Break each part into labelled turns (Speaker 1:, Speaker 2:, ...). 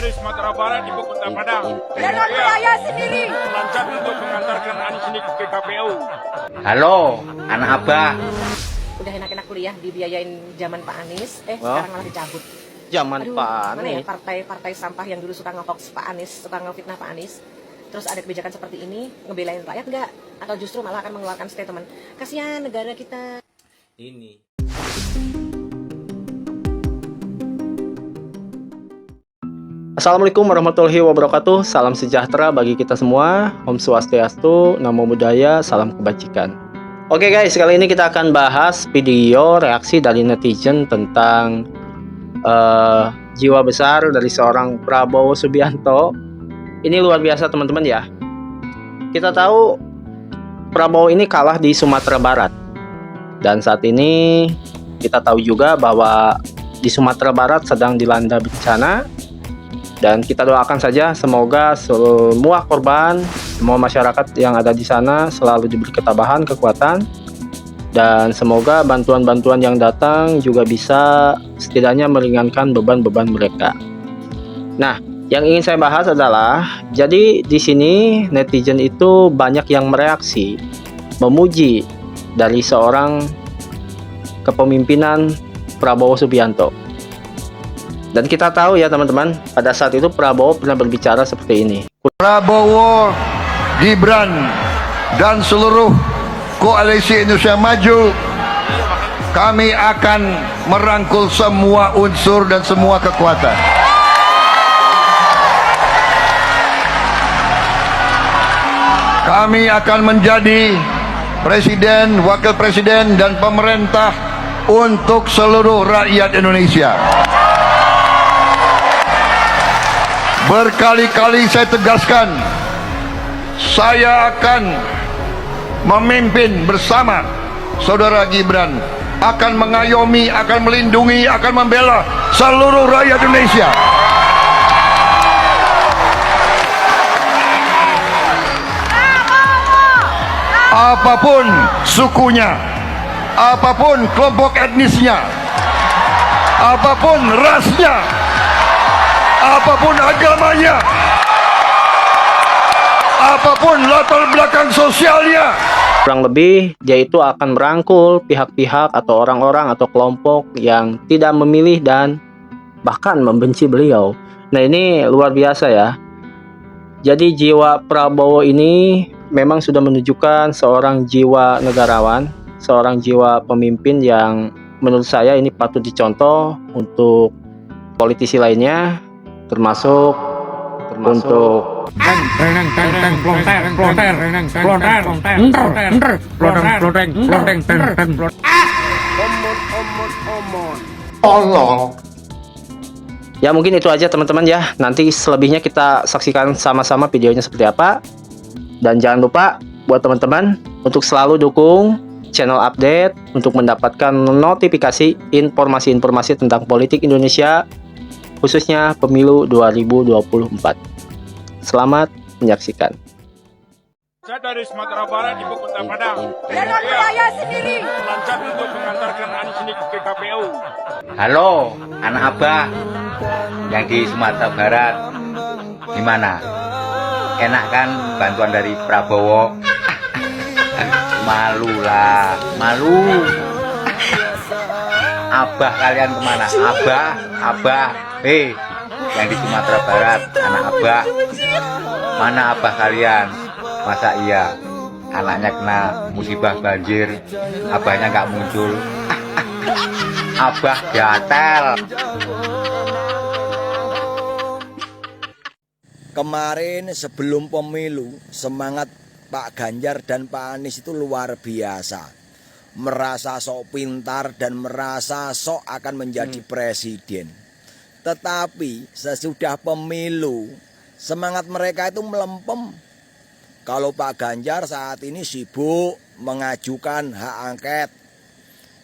Speaker 1: Saya dari Sumatera Barat, Ibu Kota Padang.
Speaker 2: Dengan biaya sendiri.
Speaker 1: Lancar untuk mengantarkan Anies ini ke KPU.
Speaker 3: Halo, anak abah.
Speaker 2: Udah enak-enak kuliah dibiayain zaman Pak Anies, sekarang malah dicabut.
Speaker 3: Zaman
Speaker 2: Aduh,
Speaker 3: Pak
Speaker 2: mana ya
Speaker 3: Anies.
Speaker 2: partai-partai sampah yang dulu suka nge-hoax Pak Anies, suka ngefitnah Pak Anies. Terus ada kebijakan seperti ini, ngebelain rakyat enggak? Atau justru malah akan mengeluarkan statement, kasihan negara kita.
Speaker 3: Ini. Assalamualaikum warahmatullahi wabarakatuh. Salam sejahtera bagi kita semua. Om Swastiastu, Namo Buddhaya, salam kebajikan. Oke guys, kali ini kita akan bahas video reaksi dari netizen tentang jiwa besar dari seorang Prabowo Subianto. Ini luar biasa teman-teman ya. Kita tahu Prabowo ini kalah di Sumatera Barat. Dan saat ini kita tahu juga bahwa di Sumatera Barat sedang dilanda bencana. Dan kita doakan saja semoga semua korban, semua masyarakat yang ada di sana selalu diberi ketabahan, kekuatan. Dan semoga bantuan-bantuan yang datang juga bisa setidaknya meringankan beban-beban mereka. Nah, yang ingin saya bahas adalah, jadi di sini netizen itu banyak yang mereaksi, memuji dari seorang kepemimpinan Prabowo Subianto. Dan kita tahu ya teman-teman, pada saat itu Prabowo pernah berbicara seperti ini.
Speaker 4: Prabowo, Gibran, dan seluruh koalisi Indonesia Maju, kami akan merangkul semua unsur dan semua kekuatan. Kami akan menjadi presiden, wakil presiden, dan pemerintah untuk seluruh rakyat Indonesia. Berkali-kali saya tegaskan, saya akan memimpin bersama saudara Gibran, akan mengayomi, akan melindungi, akan membela seluruh rakyat Indonesia. Apapun sukunya, apapun kelompok etnisnya, apapun rasnya, apapun agamanya, apapun latar belakang sosialnya.
Speaker 3: Kurang lebih dia itu akan merangkul pihak-pihak atau orang-orang atau kelompok yang tidak memilih dan bahkan membenci beliau. Nah, ini luar biasa ya. Jadi jiwa Prabowo ini memang sudah menunjukkan seorang jiwa negarawan, seorang jiwa pemimpin yang menurut saya ini patut dicontoh untuk politisi lainnya, termasuk untuk ya mungkin itu aja teman-teman ya. Nanti selebihnya kita saksikan sama-sama videonya seperti apa. Dan jangan lupa buat teman-teman untuk selalu dukung channel update untuk mendapatkan notifikasi informasi-informasi tentang politik Indonesia, khususnya pemilu 2024. Selamat menyaksikan.
Speaker 1: Saya dari Sumatera Barat, Ibu Kota Padang.
Speaker 2: Dengan biaya sendiri.
Speaker 1: Lancar untuk mengantarkan Anies ini ke KPU.
Speaker 5: Halo, anak abah yang di Sumatera Barat, gimana? Enak kan bantuan dari Prabowo? Malu lah, malu. Abah kalian kemana? Abah, hei, yang di Sumatera Barat, anak abah, mana abah kalian? Masa iya anaknya kena musibah banjir, abahnya nggak muncul? Abah gatel.
Speaker 6: Kemarin sebelum pemilu, semangat Pak Ganjar dan Pak Anies itu luar biasa. Merasa sok pintar dan merasa sok akan menjadi presiden. Tetapi sesudah pemilu, semangat mereka itu melempem. Kalau Pak Ganjar saat ini sibuk mengajukan hak angket.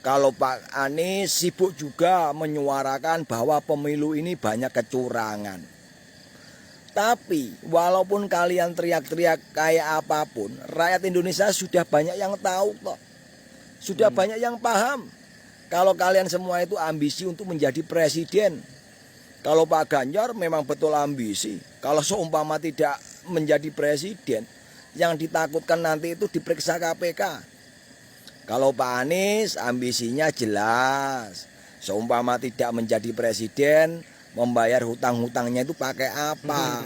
Speaker 6: Kalau Pak Anies sibuk juga menyuarakan bahwa pemilu ini banyak kecurangan. Tapi walaupun kalian teriak-teriak kayak apapun, rakyat Indonesia sudah banyak yang tahu kok. Sudah banyak yang paham. Kalau kalian semua itu ambisi untuk menjadi presiden. Kalau Pak Ganjar memang betul ambisi. Kalau seumpama tidak menjadi presiden, yang ditakutkan nanti itu diperiksa KPK. Kalau Pak Anies ambisinya jelas. Seumpama tidak menjadi presiden, membayar hutang-hutangnya itu pakai apa?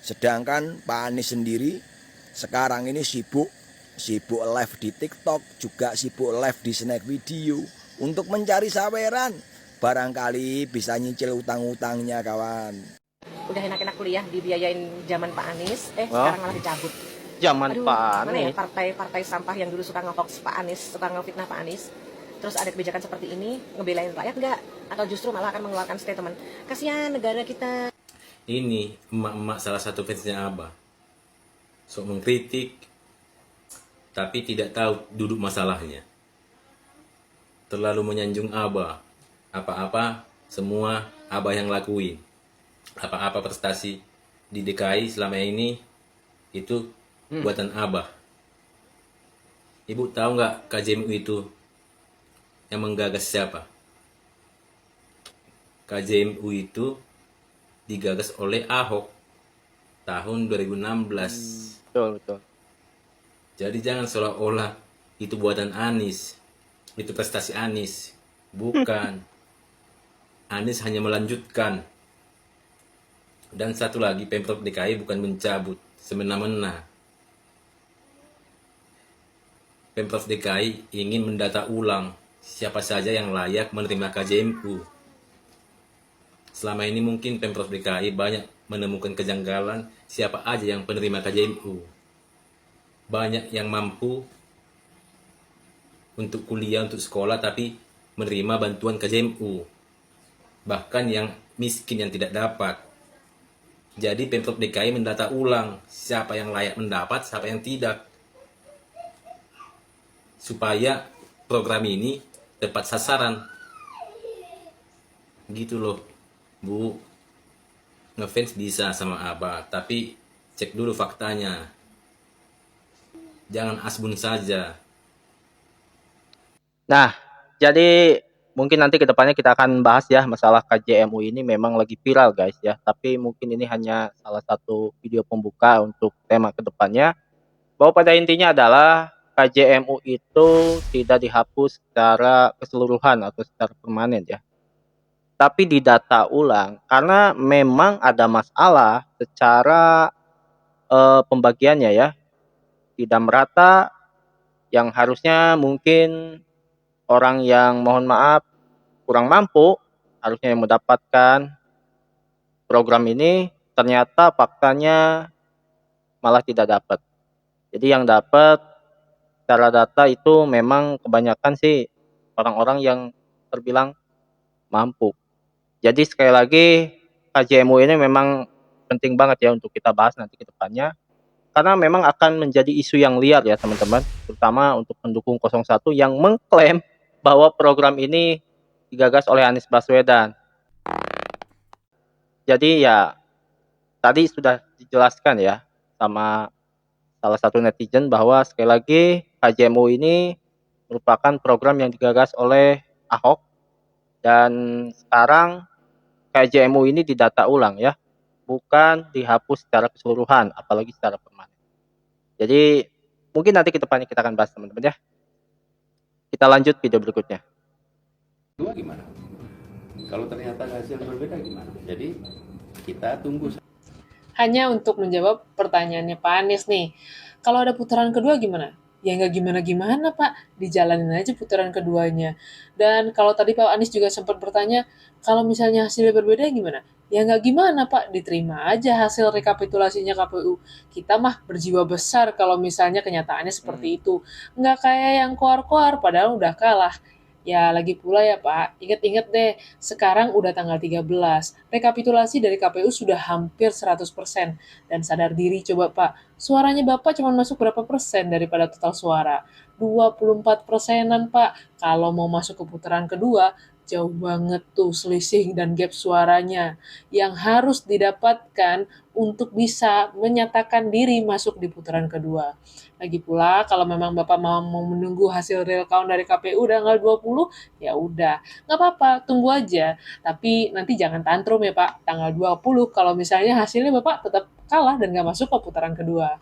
Speaker 6: Sedangkan Pak Anies sendiri sekarang ini sibuk live di TikTok, juga sibuk live di snack video untuk mencari saweran. Barangkali bisa nyicil utang-utangnya, kawan.
Speaker 2: Udah enak-enak kuliah dibiayain zaman Pak Anies, sekarang malah dicabut.
Speaker 3: Zaman
Speaker 2: Aduh,
Speaker 3: Pak
Speaker 2: mana ya
Speaker 3: Anies.
Speaker 2: partai sampah yang dulu suka nge-hoax Pak Anies, suka ngefitnah Pak Anies. Terus ada kebijakan seperti ini, ngebelain rakyat nggak? Atau justru malah akan mengeluarkan statement. Kasihan negara kita.
Speaker 7: Ini emak-emak salah satu fansnya Abah. Sok mengkritik, tapi tidak tahu duduk masalahnya. Terlalu menyanjung Abah. Apa-apa semua Abah yang lakuin. Apa-apa prestasi di DKI selama ini itu buatan Abah. Ibu tahu nggak KJMU itu yang menggagas siapa? KJMU itu digagas oleh Ahok tahun 2016.
Speaker 3: Betul.
Speaker 7: Jadi jangan seolah-olah itu buatan Anies, itu prestasi Anies. Bukan. Anies hanya melanjutkan. Dan satu lagi, Pemprov DKI bukan mencabut semena-mena. Pemprov DKI ingin mendata ulang siapa saja yang layak menerima KJMU. Selama ini mungkin Pemprov DKI banyak menemukan kejanggalan siapa aja yang penerima KJMU. Banyak yang mampu untuk kuliah, untuk sekolah, tapi menerima bantuan KJMU. Bahkan yang miskin yang tidak dapat. Jadi Pemprov DKI mendata ulang siapa yang layak mendapat, siapa yang tidak. Supaya program ini tepat sasaran. Gitu loh, Bu. Ngefans bisa sama Abah, tapi cek dulu faktanya. Jangan asbun saja.
Speaker 3: Nah, jadi mungkin nanti ke depannya kita akan bahas ya masalah KJMU ini memang lagi viral guys ya. Tapi mungkin ini hanya salah satu video pembuka untuk tema ke depannya. Bahwa pada intinya adalah KJMU itu tidak dihapus secara keseluruhan atau secara permanen ya. Tapi didata ulang karena memang ada masalah secara pembagiannya ya. Tidak merata, yang harusnya mungkin orang yang mohon maaf kurang mampu harusnya yang mendapatkan program ini, ternyata faktanya malah tidak dapat. Jadi yang dapat secara data itu memang kebanyakan sih orang-orang yang terbilang mampu. Jadi sekali lagi KJMU ini memang penting banget ya untuk kita bahas nanti ke depannya. Karena memang akan menjadi isu yang liar ya teman-teman, terutama untuk pendukung 01 yang mengklaim bahwa program ini digagas oleh Anies Baswedan. Jadi ya tadi sudah dijelaskan ya sama salah satu netizen bahwa sekali lagi KJMU ini merupakan program yang digagas oleh Ahok dan sekarang KJMU ini didata ulang ya, bukan dihapus secara keseluruhan, apalagi secara permanen. Jadi mungkin nanti ke depannya kita akan bahas teman-teman ya. Kita lanjut video berikutnya.
Speaker 8: Kedua gimana? Kalau ternyata hasil berbeda gimana? Jadi kita tunggu.
Speaker 9: Hanya untuk menjawab pertanyaannya Pak Anies nih, kalau ada putaran kedua gimana? Ya nggak gimana-gimana Pak, dijalanin aja putaran keduanya. Dan kalau tadi Pak Anies juga sempat bertanya, kalau misalnya hasilnya berbeda gimana? Ya nggak gimana Pak, diterima aja hasil rekapitulasinya KPU. Kita mah berjiwa besar kalau misalnya kenyataannya seperti itu. Nggak kayak yang koar-koar, padahal udah kalah. Ya lagi pula ya Pak, inget-inget deh, sekarang udah tanggal 13. Rekapitulasi dari KPU sudah hampir 100%. Dan sadar diri coba Pak, suaranya Bapak cuma masuk berapa persen daripada total suara? 24%-an Pak. Kalau mau masuk ke putaran kedua, jauh banget tuh selisih dan gap suaranya yang harus didapatkan untuk bisa menyatakan diri masuk di putaran kedua. Lagi pula kalau memang Bapak mau menunggu hasil real count dari KPU tanggal 20, ya udah, nggak apa-apa, tunggu aja. Tapi nanti jangan tantrum ya Pak, tanggal 20 kalau misalnya hasilnya Bapak tetap kalah dan nggak masuk ke putaran kedua.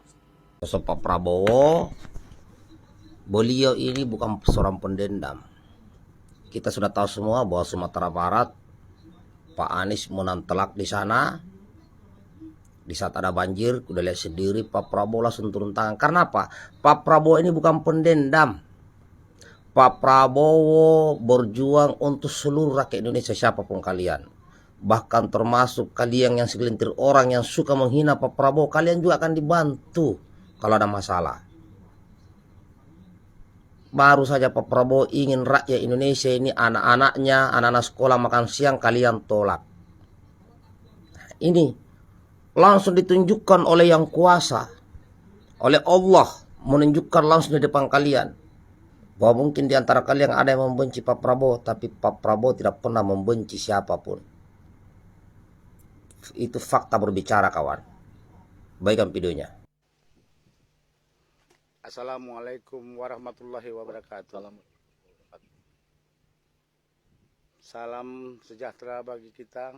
Speaker 10: Sosok Pak Prabowo, beliau ini bukan seorang pendendam. Kita sudah tahu semua bahwa Sumatera Barat, Pak Anies menang telak di sana. Di saat ada banjir, udah lihat sendiri Pak Prabowo langsung turun tangan. Karena apa? Pak Prabowo ini bukan pendendam. Pak Prabowo berjuang untuk seluruh rakyat Indonesia, siapapun kalian. Bahkan termasuk kalian yang segelintir orang yang suka menghina Pak Prabowo, kalian juga akan dibantu kalau ada masalah. Baru saja Pak Prabowo ingin rakyat Indonesia ini, anak-anaknya, anak-anak sekolah makan siang, kalian tolak. Ini langsung ditunjukkan oleh yang kuasa, oleh Allah, menunjukkan langsung di depan kalian bahwa mungkin di antara kalian ada yang membenci Pak Prabowo, tapi Pak Prabowo tidak pernah membenci siapapun. Itu fakta berbicara, kawan. Baikkan videonya.
Speaker 11: Assalamualaikum warahmatullahi wabarakatuh. Salam sejahtera bagi kita,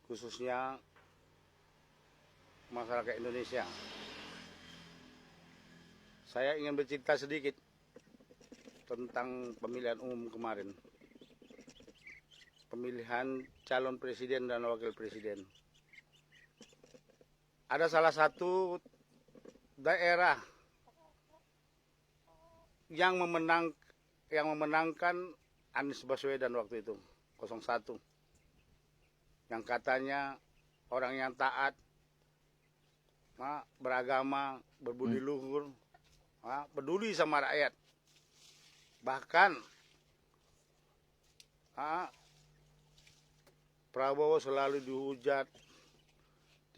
Speaker 11: khususnya masyarakat Indonesia. Saya ingin bercerita sedikit tentang pemilihan umum kemarin. Pemilihan calon presiden dan wakil presiden. Ada salah satu daerah yang memenangkan Anies Baswedan waktu itu, 01. Yang katanya orang yang taat, beragama, berbudi luhur, peduli sama rakyat. Bahkan Prabowo selalu dihujat,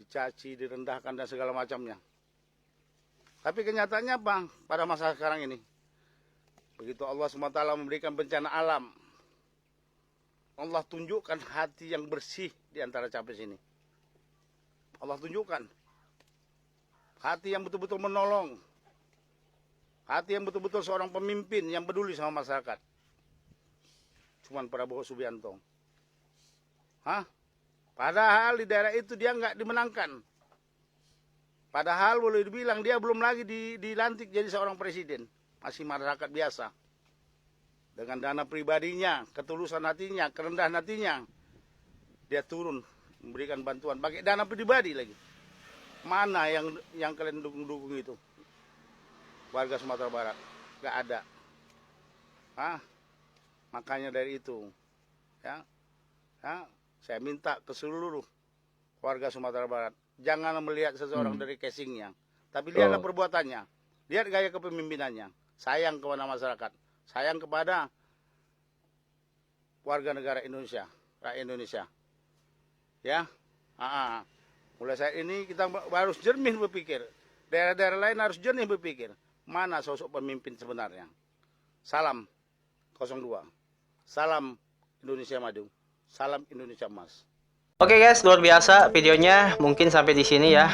Speaker 11: dicaci, direndahkan dan segala macamnya. Tapi kenyataannya apa pada masa sekarang ini? Begitu Allah SWT memberikan bencana alam, Allah tunjukkan hati yang bersih di antara capres ini. Allah tunjukkan hati yang betul-betul menolong, hati yang betul-betul seorang pemimpin yang peduli sama masyarakat. Cuman Prabowo Subianto. Padahal di daerah itu dia nggak dimenangkan. Padahal boleh dibilang dia belum lagi dilantik jadi seorang presiden. Masih masyarakat biasa. Dengan dana pribadinya, ketulusan hatinya, kerendahan hatinya. Dia turun memberikan bantuan. Pakai dana pribadi lagi. Mana yang kalian dukung itu? Warga Sumatera Barat. Nggak ada. Makanya dari itu. Saya minta ke seluruh warga Sumatera Barat. Jangan melihat seseorang dari casingnya, tapi lihatlah perbuatannya, lihat gaya kepemimpinannya, sayang kepada masyarakat, sayang kepada warga negara Indonesia, rakyat Indonesia. Ya, mulai saat ini kita harus jernih berpikir, daerah-daerah lain harus jernih berpikir, mana sosok pemimpin sebenarnya. Salam 02, salam Indonesia Maju, salam Indonesia Emas.
Speaker 3: Oke guys, luar biasa videonya, mungkin sampai di sini ya.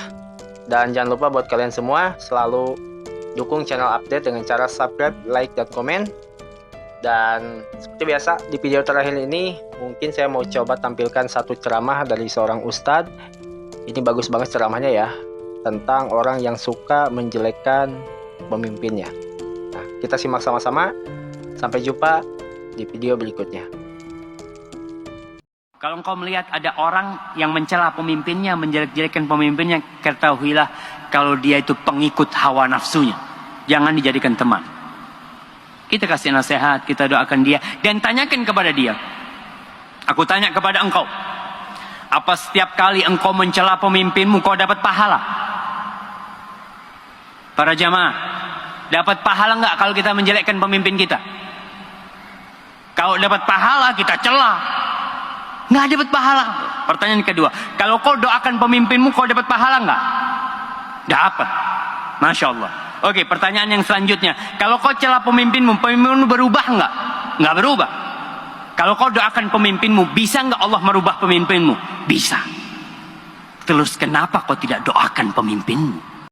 Speaker 3: Dan jangan lupa buat kalian semua selalu dukung channel update dengan cara subscribe, like, dan komen. Dan seperti biasa di video terakhir ini mungkin saya mau coba tampilkan satu ceramah dari seorang ustadz. Ini bagus banget ceramahnya ya, tentang orang yang suka menjelekkan pemimpinnya. Nah, kita simak sama-sama. Sampai jumpa di video berikutnya.
Speaker 12: Kalau engkau melihat ada orang yang mencela pemimpinnya, menjelek-jelekan pemimpinnya, ketahuilah kalau dia itu pengikut hawa nafsunya. Jangan dijadikan teman. Kita kasih nasihat, kita doakan dia, dan tanyakan kepada dia. Aku tanya kepada engkau, apa setiap kali engkau mencela pemimpinmu, kau dapat pahala? Para jamaah, dapat pahala enggak kalau kita menjelekkan pemimpin kita? Kalau dapat pahala, kita cela. Nggak dapat pahala. Pertanyaan kedua, kalau kau doakan pemimpinmu, kau dapat pahala nggak? Dapat. Masya Allah. Oke, pertanyaan yang selanjutnya, kalau kau celah pemimpinmu berubah nggak? Nggak berubah. Kalau kau doakan pemimpinmu, bisa nggak Allah merubah pemimpinmu? Bisa. Terus kenapa kau tidak doakan pemimpinmu?